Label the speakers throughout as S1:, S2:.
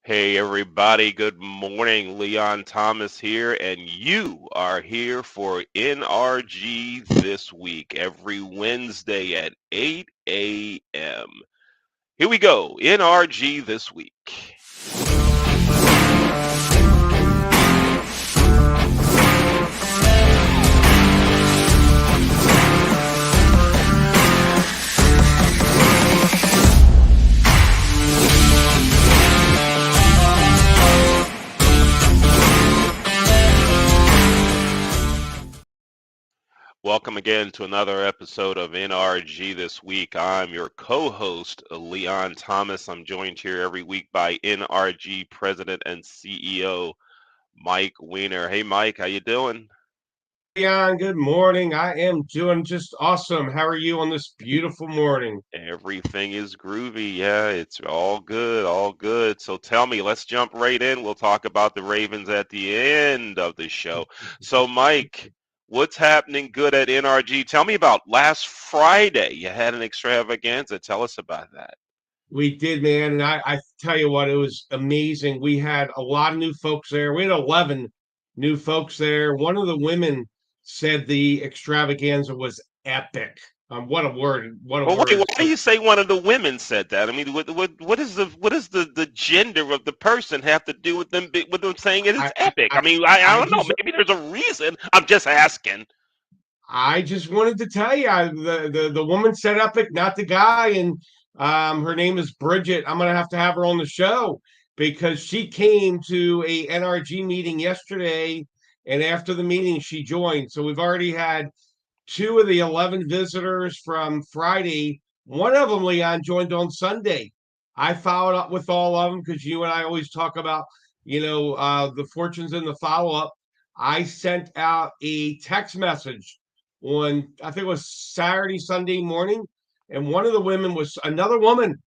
S1: Hey everybody, good morning. Leon Thomas here, and you are here for NRG this week, every Wednesday at 8 a.m. Here we go, NRG this week. Welcome again to another episode of NRG this week. I'm your co-host, Leon Thomas. I'm joined here every week by NRG President and CEO, Mike Weiner. Hey Mike, how you doing?
S2: Leon, good morning. I am doing just awesome. How are you on this beautiful morning?
S1: Everything is groovy. Yeah, it's all good, all good. So tell me, let's jump right in. We'll talk about the Ravens at the end of the show. So, Mike, what's happening good at NRG? Tell me about last Friday. You had an extravaganza. Tell us about that.
S2: We did, man. And I tell you what, it was amazing. We had a lot of new folks there. We had 11 new folks there. One of the women said the extravaganza was epic. What a word. What a
S1: Well, wait, why
S2: word.
S1: do
S2: So
S1: you say one of the women said that? I mean, what is the gender of the person have to do with them saying it is
S2: I,
S1: epic?
S2: I,
S1: I mean, I
S2: I
S1: don't know.
S2: just
S1: Maybe there's a reason. I'm just asking.
S2: I just wanted to tell you, the woman said epic, not the guy, and her name is Bridget. I'm gonna have to have her on the show because she came to a NRG meeting yesterday, and after the meeting, she joined. So we've already had two of the 11 visitors from Friday. One of them, Leon, joined on Sunday. I followed up with all of them because you and I always talk about, the fortunes in the follow up. I sent out a text message on, I think it was Saturday, Sunday morning. And one of the women was another woman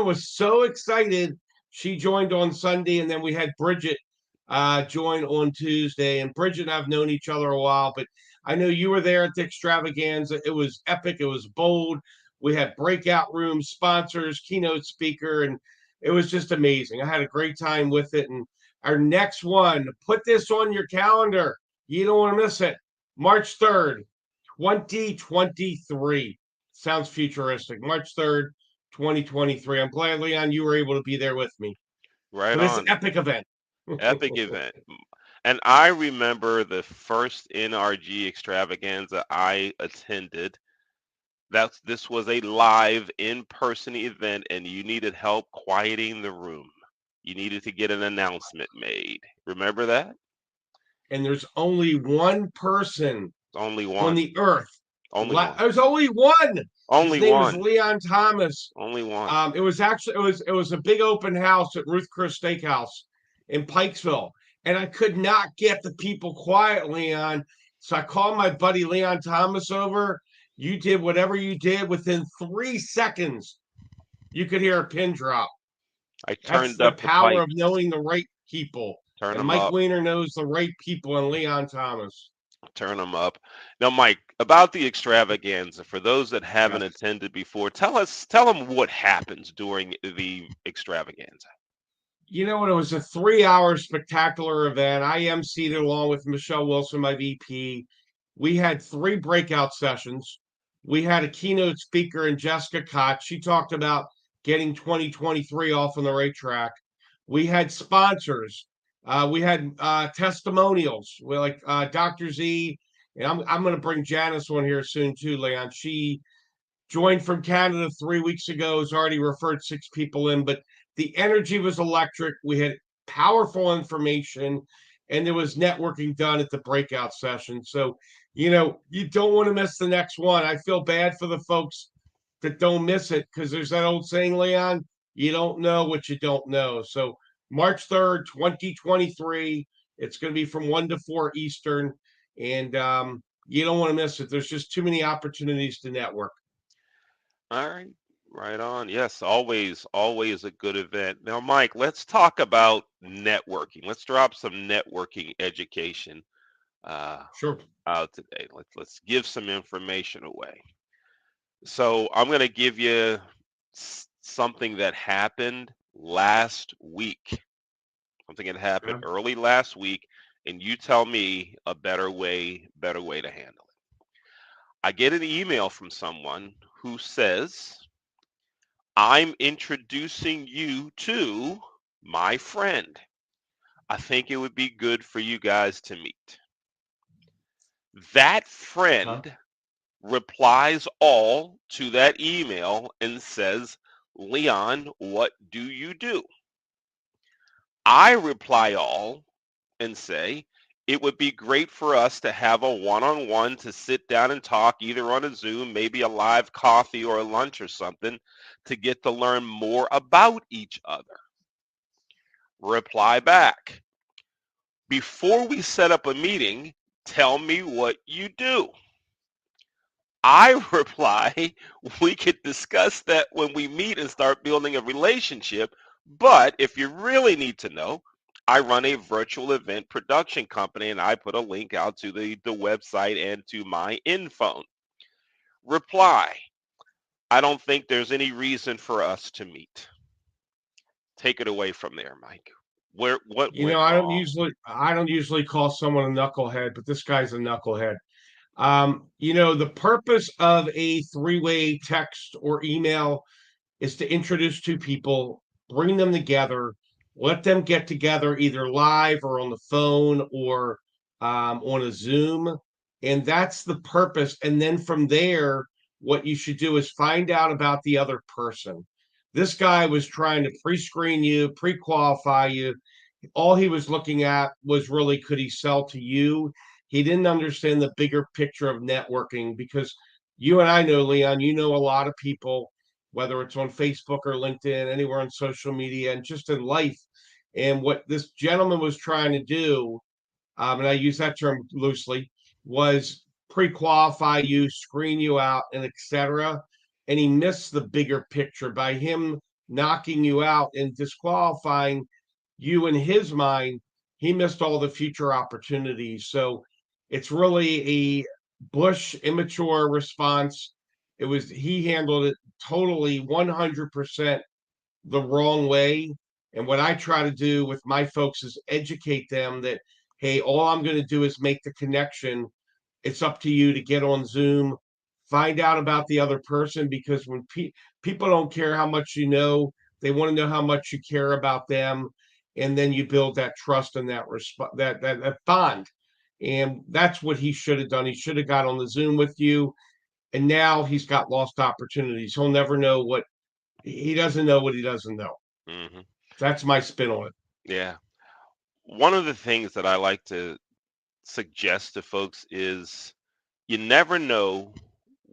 S2: was so excited. She joined on Sunday. And then we had Bridget join on Tuesday. And Bridget and I've known each other a while, but I know you were there at the extravaganza. It was epic. It was bold. We had breakout rooms, sponsors, keynote speaker, and it was just amazing. I had a great time with it. And our next one, put this on your calendar. You don't want to miss it. March 3rd, 2023. Sounds futuristic. March 3rd, 2023. I'm glad, Leon, you were able to be there with me
S1: Right
S2: for this
S1: on.
S2: epic event.
S1: Epic event. And I remember the first NRG extravaganza I attended. This was a live in-person event and you needed help quieting the room. You needed to get an announcement made. Remember that?
S2: And there's only one person
S1: Only
S2: on
S1: one.
S2: the earth.
S1: Only one.
S2: There's only one. His
S1: Only
S2: name is
S1: one.
S2: Leon Thomas.
S1: Only one.
S2: It was actually it was a big open house at Ruth Chris Steakhouse in Pikesville, and I could not get the people quiet, Leon. So I called my buddy Leon Thomas over. You did whatever you did within 3 seconds. You could hear a pin drop.
S1: I
S2: That's
S1: turned
S2: the
S1: up the
S2: power of
S1: pipes.
S2: knowing the right people.
S1: Turn
S2: And
S1: them
S2: Mike
S1: up.
S2: Weiner knows the right people and Leon Thomas.
S1: Turn them up. Now, Mike, about the extravaganza, for those that haven't
S2: Yes.
S1: attended before, tell them what happens during the extravaganza.
S2: You know what? It was a 3 hour spectacular event. I emceed it along with Michelle Wilson, my VP. We had three breakout sessions. We had a keynote speaker in Jessica Koch. She talked about getting 2023 off on the right track. We had sponsors. We had testimonials. We like Dr. Z, and I'm going to bring Janice on here soon too, Leon. She joined from Canada 3 weeks ago, has already referred six people in, but the energy was electric. We had powerful information, and there was networking done at the breakout session. So, you don't want to miss the next one. I feel bad for the folks that don't miss it because there's that old saying, Leon, you don't know what you don't know. So, March 3rd, 2023, it's going to be from 1 to 4 Eastern, and you don't want to miss it. There's just too many opportunities to network.
S1: All right. Right on. Yes, always a good event. Now, Mike, let's talk about networking. Let's drop some networking education uh,
S2: Sure.
S1: out today. Let's give some information away. So I'm going to give you something that happened last week. Something had happened
S2: Yeah.
S1: early last week, and you tell me a better way to handle it. I get an email from someone who says, I'm introducing you to my friend. I think it would be good for you guys to meet. That
S2: Huh?
S1: friend replies all to that email and says, Leon, what do you do? I reply all and say, it would be great for us to have a one-on-one to sit down and talk either on a Zoom, maybe a live coffee or a lunch or something to get to learn more about each other. Reply back. Before we set up a meeting, tell me what you do. I reply, we could discuss that when we meet and start building a relationship. But if you really need to know, I run a virtual event production company and I put a link out to the website and to my info. Reply, I don't think there's any reason for us to meet. Take it away from there, Mike. What
S2: You
S1: went
S2: know,
S1: wrong?
S2: I don't usually call someone a knucklehead, but this guy's a knucklehead. The purpose of a three-way text or email is to introduce two people, bring them together, let them get together either live or on the phone or on a Zoom. And that's the purpose. And then from there, what you should do is find out about the other person. This guy was trying to pre screen you, pre qualify you. All he was looking at was really could he sell to you? He didn't understand the bigger picture of networking because you and I know, Leon, you know a lot of people, whether it's on Facebook or LinkedIn, anywhere on social media, and just in life. And what this gentleman was trying to do, and I use that term loosely, was pre-qualify you, screen you out, and etc. And he missed the bigger picture by him knocking you out and disqualifying you in his mind. He missed all the future opportunities. So it's really a Bush immature response. He handled it totally 100% the wrong way. And what I try to do with my folks is educate them that, hey, all I'm going to do is make the connection. It's up to you to get on Zoom, find out about the other person because when people don't care how much you know, they want to know how much you care about them, and then you build that trust and that bond. And that's what he should have done. He should have got on the Zoom with you, and now he's got lost opportunities. He'll never know what he doesn't know what he doesn't know.
S1: Hmm.
S2: That's my spin on it.
S1: Yeah. One of the things that I like to suggest to folks is you never know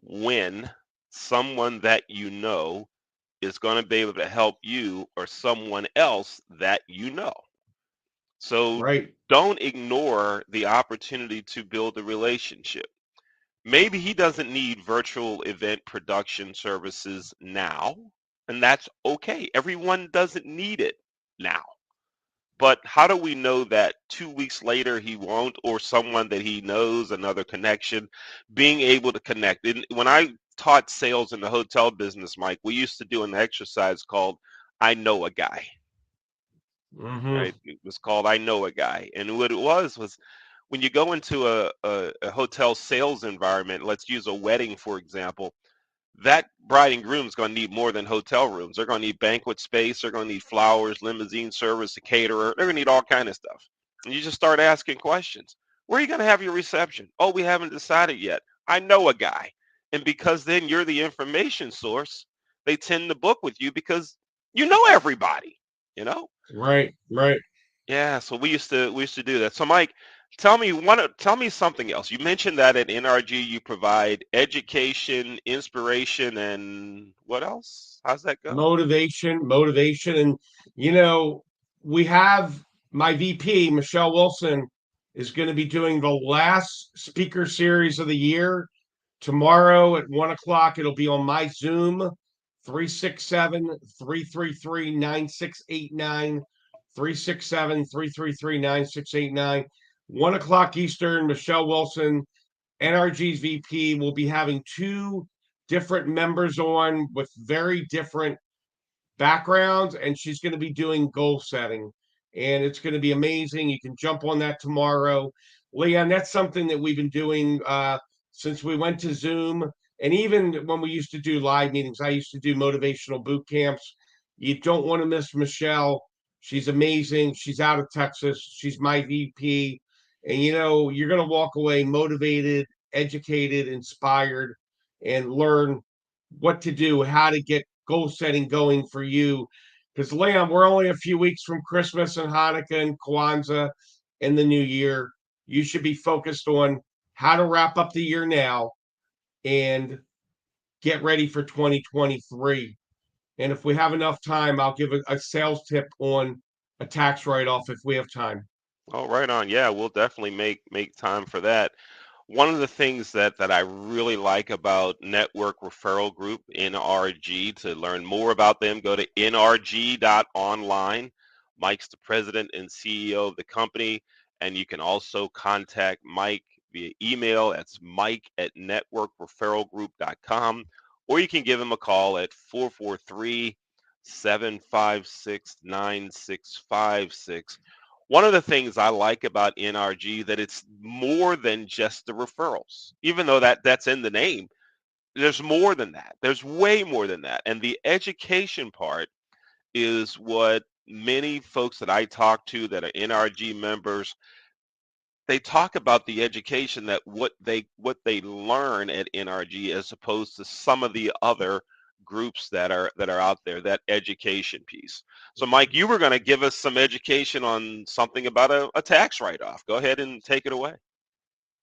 S1: when someone that you know is going to be able to help you or someone else that you know. So
S2: Right,
S1: don't ignore the opportunity to build a relationship. Maybe he doesn't need virtual event production services now, and that's okay. Everyone doesn't need it now. But how do we know that 2 weeks later he won't, or someone that he knows, another connection, being able to connect? And when I taught sales in the hotel business, Mike, we used to do an exercise called I Know a Guy.
S2: mm-hmm.
S1: Right? It was called I Know a Guy. And what it was when you go into a hotel sales environment, let's use a wedding, for example, that bride and groom is going to need more than hotel rooms. They're going to need banquet space. They're going to need flowers, limousine service, a caterer. They're going to need all kind of stuff. And you just start asking questions. Where are you going to have your reception? Oh, we haven't decided yet. I know a guy. And because then you're the information source, they tend to book with you because you know everybody, you know?
S2: Right, right.
S1: Yeah, so we used to do that. So Mike, tell me something else. You mentioned that at NRG you provide education, inspiration, and what else? How's that go?
S2: Motivation. And, you know, we have my VP, Michelle Wilson, is going to be doing the last speaker series of the year. Tomorrow at 1 o'clock, it'll be on my Zoom, 367-333-9689, 367-333-9689. 1 o'clock Eastern, Michelle Wilson, NRG's VP, will be having two different members on with very different backgrounds, and she's going to be doing goal setting. And it's going to be amazing. You can jump on that tomorrow. Leon, that's something that we've been doing since we went to Zoom. And even when we used to do live meetings, I used to do motivational boot camps. You don't want to miss Michelle. She's amazing. She's out of Texas. She's my VP. And you're going to walk away motivated, educated, inspired, and learn what to do, how to get goal setting going for you. Because, Leon, we're only a few weeks from Christmas and Hanukkah and Kwanzaa and the new year. You should be focused on how to wrap up the year now and get ready for 2023. And if we have enough time, I'll give a sales tip on a tax write off if we have time.
S1: Oh, right on. Yeah, we'll definitely make time for that. One of the things that I really like about Network Referral Group, NRG, to learn more about them, go to nrg.online. Mike's the president and CEO of the company, and you can also contact Mike via email. That's mike@networkreferralgroup.com, or you can give him a call at 443-756-9656. One of the things I like about NRG that it's more than just the referrals. Even though that's in the name, there's more than that. There's way more than that. And the education part is what many folks that I talk to that are NRG members, they talk about the education that what they learn at NRG as opposed to some of the other groups that are out there, that education piece. So Mike, you were going to give us some education on something about a tax write-off. Go ahead and take it away.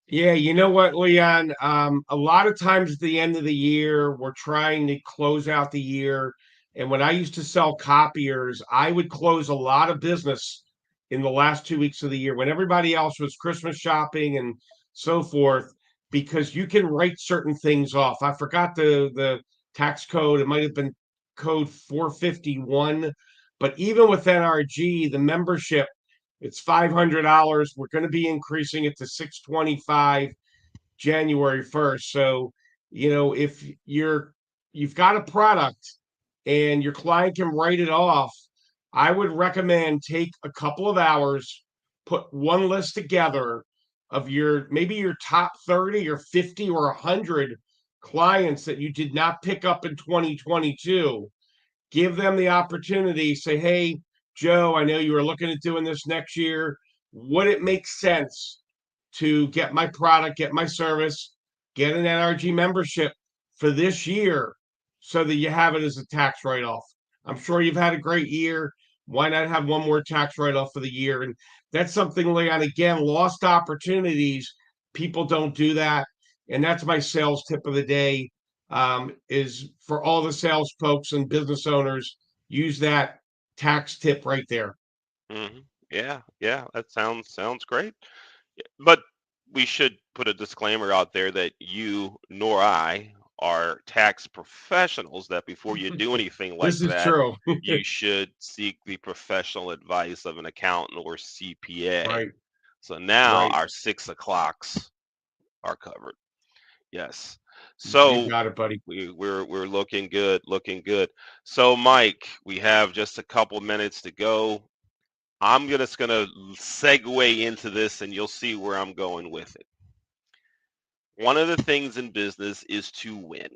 S2: Yeah, you know what, Leon? A lot of times at the end of the year, we're trying to close out the year. And when I used to sell copiers, I would close a lot of business in the last 2 weeks of the year when everybody else was Christmas shopping and so forth, because you can write certain things off. I forgot the tax code. It might have been code 451. But even with NRG, the membership, it's $500. We're going to be increasing it to 625 January 1st. So, if you've got a product and your client can write it off, I would recommend take a couple of hours, put one list together of maybe your top 30 or 50 or 100 clients that you did not pick up in 2022. Give them the opportunity, say, hey, Joe, I know you were looking at doing this next year. Would it make sense to get my product, get my service, get an NRG membership for this year so that you have it as a tax write off? I'm sure you've had a great year. Why not have one more tax write off for the year? And that's something, Leon, again, lost opportunities. People don't do that. And that's my sales tip of the day, is for all the sales folks and business owners, use that tax tip right there.
S1: Hmm. Yeah, yeah, that sounds great. But we should put a disclaimer out there that you nor I are tax professionals, that before you do anything like
S2: This is
S1: that,
S2: true.
S1: you should seek the professional advice of an accountant or CPA.
S2: Right,
S1: So now
S2: right.
S1: our 6 o'clocks are covered. Yes.
S2: You
S1: So
S2: got it, buddy.
S1: we're looking good, looking good. So Mike, we have just a couple minutes to go. I'm just gonna segue into this and you'll see where I'm going with it. One of the things in business is to win.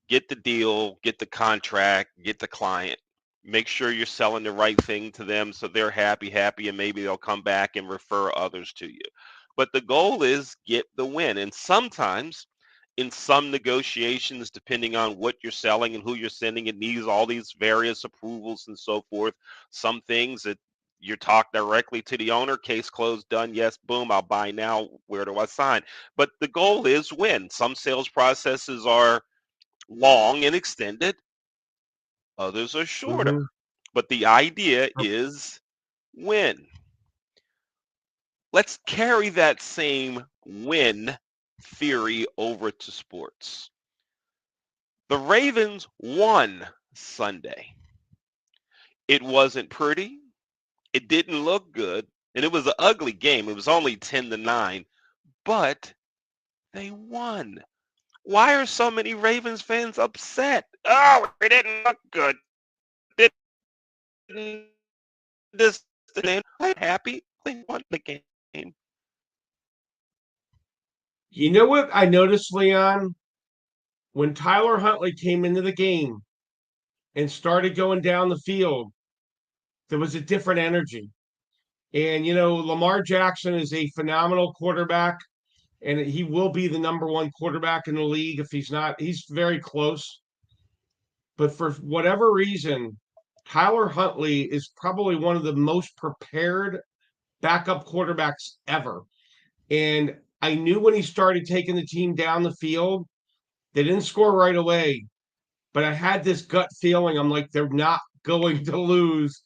S1: Get the deal, get the contract, get the client. Make sure you're selling the right thing to them so they're happy, and maybe they'll come back and refer others to you. But the goal is get the win. And sometimes in some negotiations, depending on what you're selling and who you're sending, it needs all these various approvals and so forth. Some things that you talk directly to the owner, case closed, done, yes, boom, I'll buy now. Where do I sign? But the goal is win. Some sales processes are long and extended, others are shorter.
S2: Mm-hmm.
S1: But the idea is win. Let's carry that same win theory over to sports. The Ravens won Sunday. It wasn't pretty. It didn't look good. And it was an ugly game. It was only 10-9, but they won. Why are so many Ravens fans upset? Oh, it didn't look good. this name, quite happy. They won the game.
S2: You know what I noticed, Leon? When Tyler Huntley came into the game and started going down the field, there was a different energy. And, Lamar Jackson is a phenomenal quarterback, and he will be the number one quarterback in the league if he's not. He's very close. But for whatever reason, Tyler Huntley is probably one of the most prepared backup quarterbacks ever. And I knew when he started taking the team down the field, they didn't score right away, but I had this gut feeling. I'm like, they're not going to lose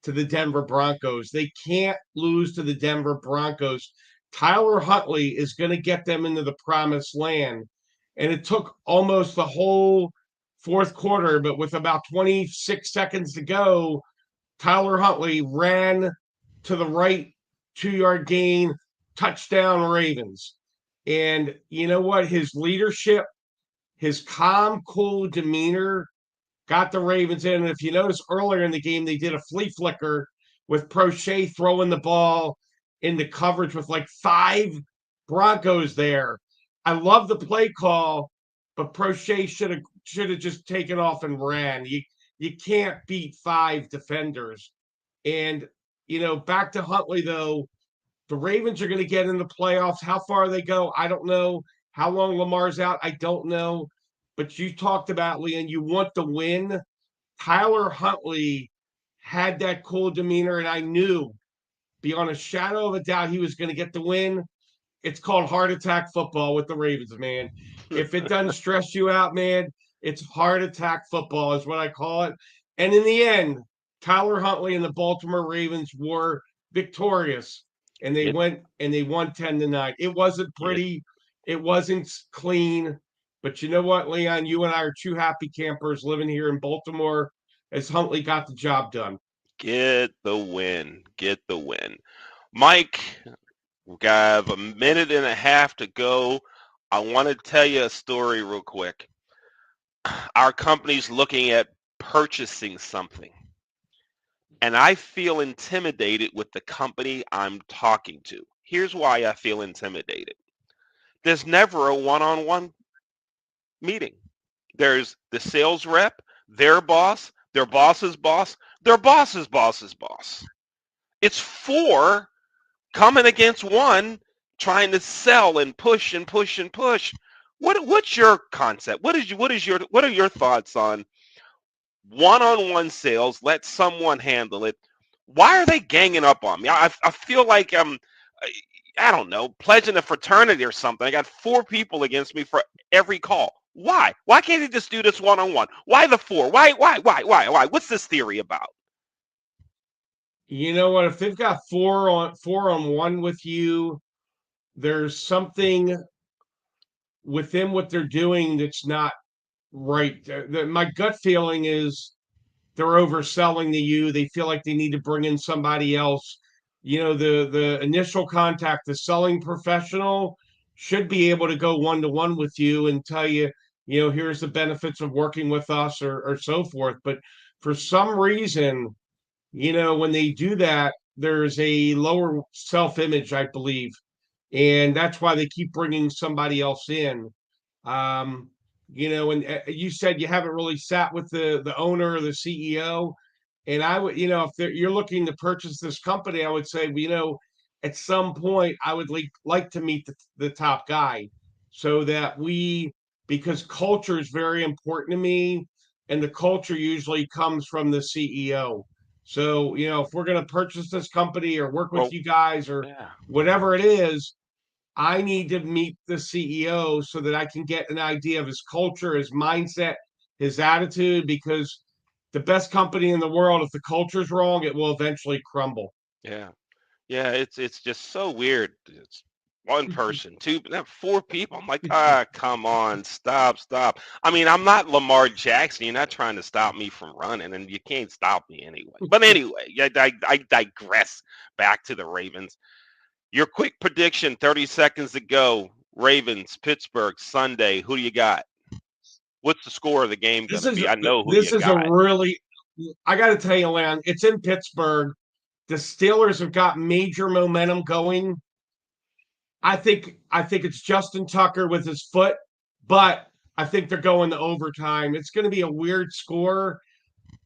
S2: to the Denver Broncos. They can't lose to the Denver Broncos. Tyler Huntley is going to get them into the promised land. And it took almost the whole fourth quarter, but with about 26 seconds to go, Tyler Huntley ran to the right, 2 yard gain, touchdown Ravens. And you know what? His leadership, his calm, cool demeanor got the Ravens in. And if you notice earlier in the game, they did a flea flicker with Prochet throwing the ball into coverage with like 5 Broncos there. I love the play call, but Prochet should have just taken off and ran. You can't beat 5 defenders. And back to Huntley though, the Ravens are going to get in the playoffs. How far they go, I don't know. How long Lamar's out, I don't know. But you talked about, Leon, you want the win. Tyler Huntley had that cool demeanor, and I knew beyond a shadow of a doubt he was going to get the win. It's called heart attack football with the Ravens, man. If it doesn't stress you out, man, it's heart attack football, is what I call it. And in the end, Tyler Huntley and the Baltimore Ravens were victorious, and they
S1: Get
S2: went and they won 10-9. It wasn't
S1: get
S2: pretty, it wasn't clean, but you know what, Leon? You and I are two happy campers living here in Baltimore as Huntley got the job done.
S1: get the win. Get the win. Mike, we have a minute and a half to go. I want to tell you a story real quick. Our company's looking at purchasing something, and I feel intimidated with the company I'm talking to. Here's why I feel intimidated. There's never a one-on-one meeting. There's the sales rep, their boss, their boss's boss, their boss's boss's boss. It's four coming against one, trying to sell and push and push and push. What's your concept? What are your thoughts on one-on-one sales? Let someone handle it. Why are they ganging up on me? I feel like I don't know, pledging a fraternity or something. I got four people against me for every call. Why? Why can't they just do this one-on-one? Why the four? Why? What's this theory about?
S2: You know what? If they've got four on one with you, there's something within what they're doing that's not right. My gut feeling is they're overselling to you. They feel like they need to bring in somebody else. The initial contact, the selling professional should be able to go one to one with you and tell you, here's the benefits of working with us or so forth. But for some reason, when they do that, there's a lower self image, I believe. And that's why they keep bringing somebody else in. Um, and you said you haven't really sat with the owner or the CEO. And I would, if you're looking to purchase this company, I would say, at some point, I would like to meet the top guy so that because culture is very important to me. And the culture usually comes from the CEO. So, if we're going to purchase this company or work with
S1: Well,
S2: you guys or
S1: yeah,
S2: whatever it is, I need to meet the CEO so that I can get an idea of his culture, his mindset, his attitude, because the best company in the world, if the culture's wrong, it will eventually crumble.
S1: yeah, yeah. It's just so weird. It's one person, two, four people. I'm like, come on, stop. I mean, I'm not Lamar Jackson. You're not trying to stop me from running, and you can't stop me anyway. But anyway, yeah, I digress. Back to the Ravens. Your quick prediction, 30 seconds to go. Ravens, Pittsburgh, Sunday. Who do you got? What's the score of the game going
S2: This
S1: to
S2: is
S1: be? I know who
S2: this
S1: you
S2: is a
S1: got.
S2: really I got to tell you, Lan, it's in Pittsburgh. The Steelers have got major momentum going. I think it's Justin Tucker with his foot, but I think they're going to overtime. It's going to be a weird score.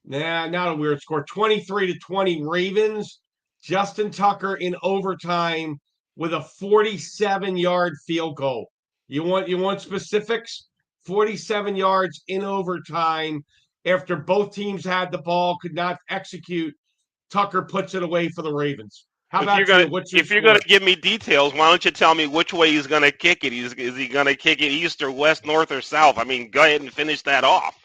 S2: Nah, not a weird score. 23-20 Ravens. Justin Tucker in overtime with a 47-yard field goal. You want specifics? 47 yards in overtime after both teams had the ball, could not execute. Tucker puts it away for the Ravens. How
S1: If you're
S2: about
S1: gonna
S2: you? What's your
S1: if you're gonna
S2: score?
S1: give me details, why don't you tell me which way he's gonna kick it? Is he gonna kick it east or west, north or south? I mean, go ahead and finish that off.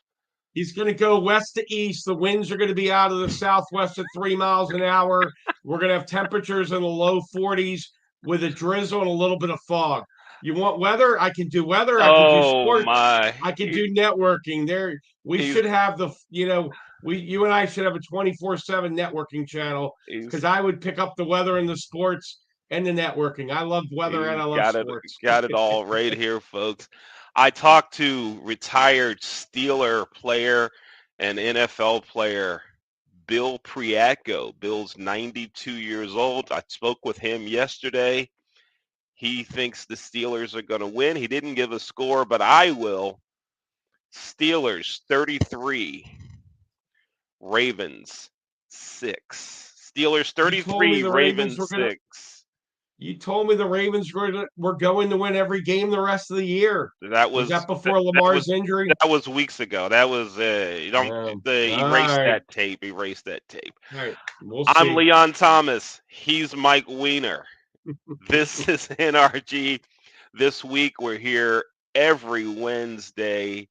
S2: He's going to go west to east. The winds are going to be out of the southwest at 3 miles an hour. We're going to have temperatures in the low 40s with a drizzle and a little bit of fog. You want weather? I can do weather. I can do
S1: Oh
S2: sports.
S1: my,
S2: I can do networking. There, we
S1: he's
S2: should have you and I should have a 24/7 networking channel
S1: he's
S2: because I would pick up the weather and the sports and the networking. I love weather and
S1: he's
S2: I love
S1: got it
S2: sports.
S1: got it all right here, folks. I talked to retired Steeler player and NFL player Bill Priatko. Bill's 92 years old. I spoke with him yesterday. He thinks the Steelers are going to win. He didn't give a score, but I will. Steelers 33, Ravens 6. Steelers
S2: You told me
S1: 33,
S2: the Ravens
S1: Ravens
S2: were going to
S1: 6.
S2: You told me the Ravens were going to win every game the rest of the year.
S1: That
S2: Was that
S1: was that,
S2: before
S1: that
S2: Lamar's
S1: was
S2: injury?
S1: that was weeks ago. That was you don't
S2: All
S1: erase
S2: right.
S1: that tape. Erase that tape.
S2: All right. We'll
S1: I'm
S2: see.
S1: Leon Thomas. He's Mike Weiner. This is NRG. This week we're here every Wednesday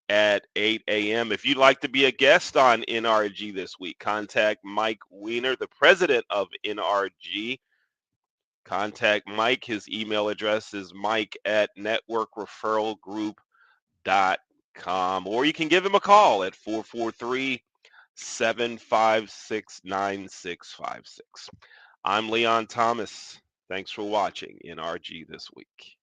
S1: at 8 a.m. If you'd like to be a guest on NRG this week, contact Mike Weiner, the president of NRG. Contact Mike. His email address is mike@networkreferralgroup.com. Or you can give him a call at 443-756-9656. I'm Leon Thomas. Thanks for watching NRG this week.